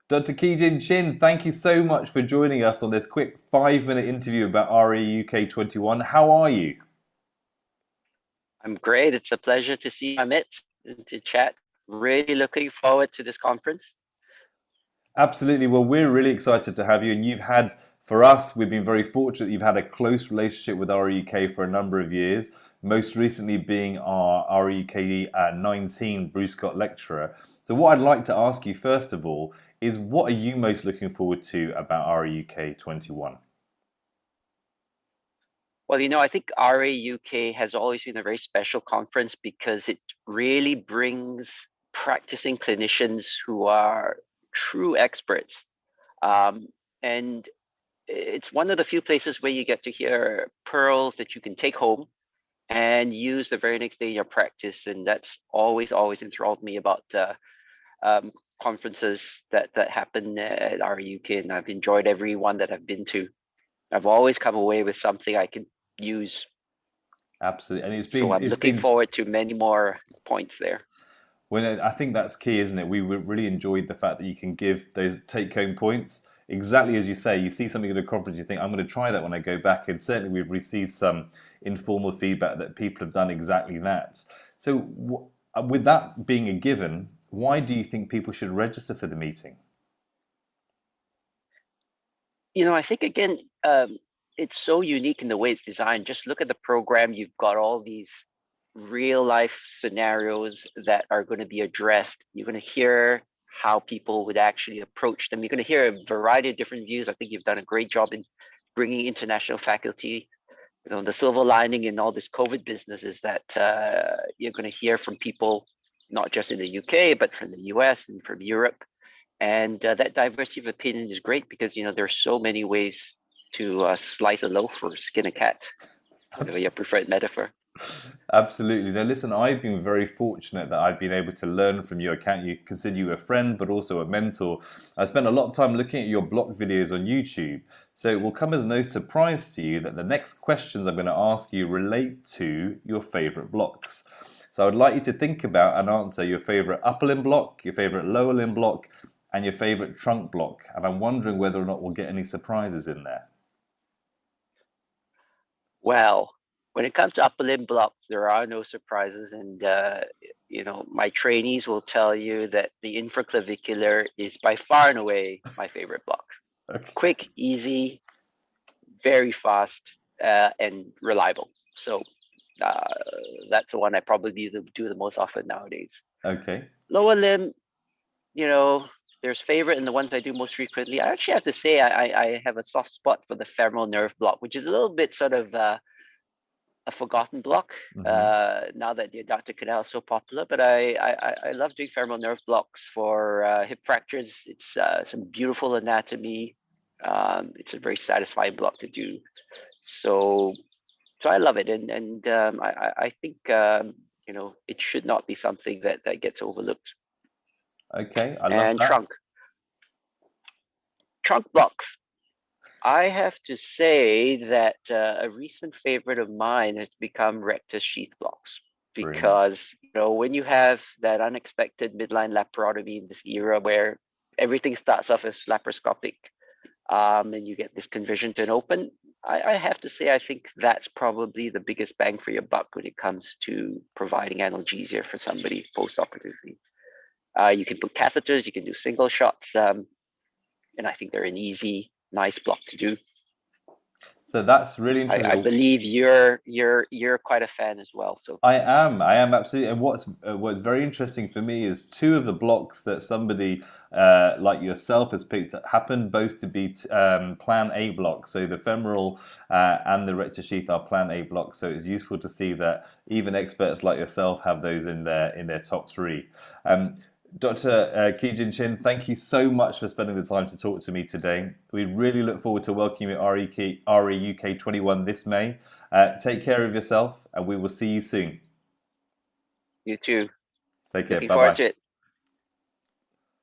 Dr. Ki Jinn Chin, thank you so much for joining us on this quick 5-minute interview about RE 21. How are you? I'm great. It's a pleasure to see Amit and to chat. Really looking forward to this conference. Absolutely. Well, we're really excited to have you. And for us, we've been very fortunate that you've had a close relationship with REUK for a number of years, most recently being our REUK 19 Bruce Scott lecturer. So, what I'd like to ask you, first of all, is what are you most looking forward to about REUK 21? Well, I think RA UK has always been a very special conference because it really brings practicing clinicians who are true experts. Um, and it's one of the few places where you get to hear pearls that you can take home and use the very next day in your practice. And that's always enthralled me about um, conferences that happen at RUK, and I've enjoyed every one that I've been to. I've always come away with something I can use. Absolutely. And So I'm it's looking been forward to many more points there. When I think that's key, isn't it? We really enjoyed the fact that you can give those take-home points exactly as you say. You see something at a conference, you think, "I'm going to try that when I go back." And certainly, we've received some informal feedback that people have done exactly that. So, with that being a given, why do you think people should register for the meeting? I think again, it's so unique in the way it's designed. Just look at the program. You've got all these real life scenarios that are going to be addressed. You're going to hear how people would actually approach them. You're going to hear a variety of different views. I think you've done a great job in bringing international faculty. The silver lining in all this COVID business is that you're going to hear from people not just in the UK, but from the US and from Europe. And that diversity of opinion is great because there's so many ways to slice a loaf or skin a cat, whatever your preferred metaphor. Absolutely. Now, listen, I've been very fortunate that I've been able to learn from you. I can't you consider you a friend, but also a mentor. I spent a lot of time looking at your block videos on YouTube. So it will come as no surprise to you that the next questions I'm going to ask you relate to your favorite blocks. So I would like you to think about and answer your favorite upper limb block, your favorite lower limb block, and your favorite trunk block. And I'm wondering whether or not we'll get any surprises in there. Well, when it comes to upper limb blocks, there are no surprises. And, my trainees will tell you that the infraclavicular is by far and away my favorite block. Okay. Quick, easy, very fast, and reliable. So uh, that's the one I probably do the most often nowadays. Okay. Lower limb, you know, there's favorite and the ones I do most frequently. I actually have to say I have a soft spot for the femoral nerve block, which is a little bit sort of a forgotten block Hmm. now that the adductor canal is so popular. But I love doing femoral nerve blocks for hip fractures. It's some beautiful anatomy. It's a very satisfying block to do. So so I love it, and I think it should not be something that gets overlooked. Okay. I love And that. trunk blocks. I have to say that a recent favorite of mine has become rectus sheath blocks Brilliant. because when you have that unexpected midline laparotomy in this era where everything starts off as laparoscopic, and you get this conversion to an open, I have to say I think that's probably the biggest bang for your buck when it comes to providing analgesia for somebody post-operatively. You can put catheters, you can do single shots, and I think they're an easy, nice block to do. So that's really I interesting. believe you're quite a fan as well. So I am absolutely. And what's very interesting for me is two of the blocks that somebody like yourself has picked happen both to be Plan A blocks. So the femoral and the rectus sheath are Plan A blocks. So it's useful to see that even experts like yourself have those in their top three. Dr. Ki Jinn Chin, thank you so much for spending the time to talk to me today. We really look forward to welcoming you at RE 21 this May. Take care of yourself, and we will see you soon. you too. Take care. Looking Bye forward bye. to it.